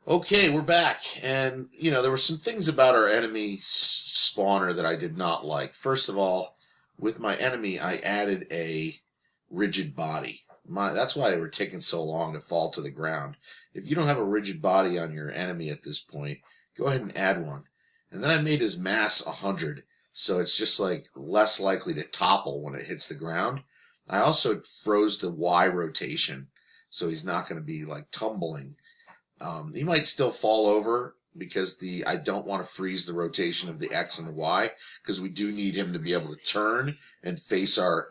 Okay, we're back, and there were some things about our enemy spawner that I did not like. First of all, with my enemy, I added a rigid body. That's why they were taking so long to fall to the ground. If you don't have a rigid body on your enemy at this point, go ahead and add one. And then I made his mass 100, so it's just like less likely to topple when it hits the ground. I also froze the Y rotation, so he's not going to be like tumbling. He might still fall over because I don't want to freeze the rotation of the X and the Y, because we do need him to be able to turn and face our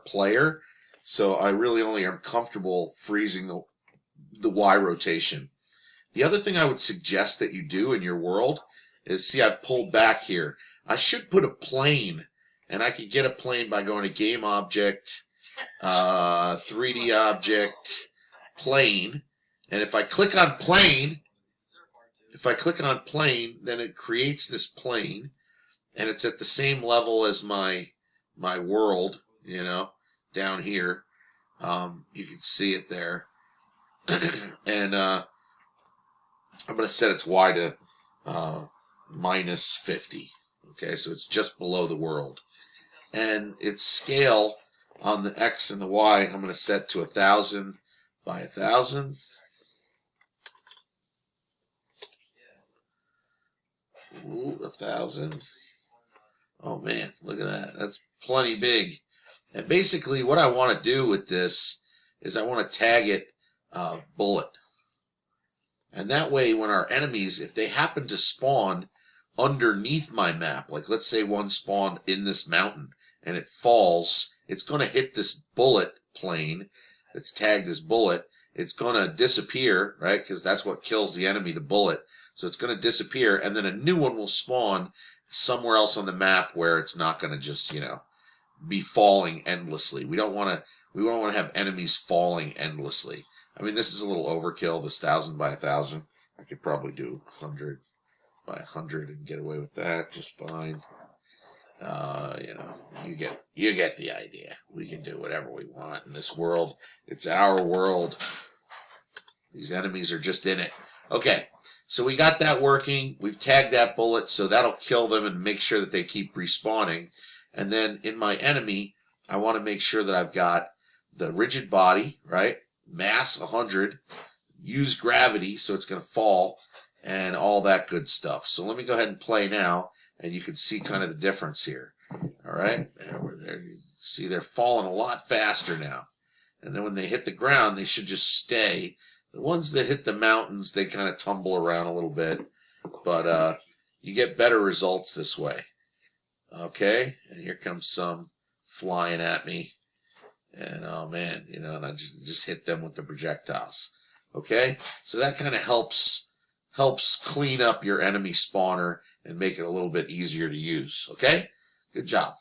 player. So I really only am comfortable freezing the Y rotation. The other thing I would suggest that you do in your world is, see, I've pulled back here. I should put a plane, and I could get a plane by going to Game Object, 3D Object, Plane. And if I click on plane, then it creates this plane, and it's at the same level as my world, down here. You can see it there. And I'm going to set its Y to minus 50. Okay, so it's just below the world. And its scale on the X and the Y, I'm going to set to 1,000 by 1,000. Ooh, 1,000. Oh man, look at that. That's plenty big. And basically what I want to do with this is I want to tag it bullet. And that way when our enemies, if they happen to spawn underneath my map, like let's say one spawned in this mountain and it falls, it's going to hit this bullet plane that's tagged as bullet. It's going to disappear, right? Because that's what kills the enemy, the bullet. So it's going to disappear, and then a new one will spawn somewhere else on the map where it's not going to just, be falling endlessly. We don't want to have enemies falling endlessly. I mean, this is a little overkill, this 1,000 by 1,000. I could probably do 100 by 100 and get away with that just fine. You get the idea. We can do whatever we want in this world. It's our world. These enemies are just in it. Okay, so we got that working. We've tagged that bullet, so that'll kill them and make sure that they keep respawning. And then in my enemy, I want to make sure that I've got the rigid body, right? Mass 100. Use gravity, so it's going to fall, and all that good stuff. So let me go ahead and play now, and you can see kind of the difference here. All right, and we're there. You see they're falling a lot faster now. And then when they hit the ground, they should just stay. The ones that hit the mountains, they kind of tumble around a little bit, but you get better results this way. Okay, and here comes some flying at me, and oh man, and I just hit them with the projectiles. Okay, so that kind of helps clean up your enemy spawner and make it a little bit easier to use. Okay, good job.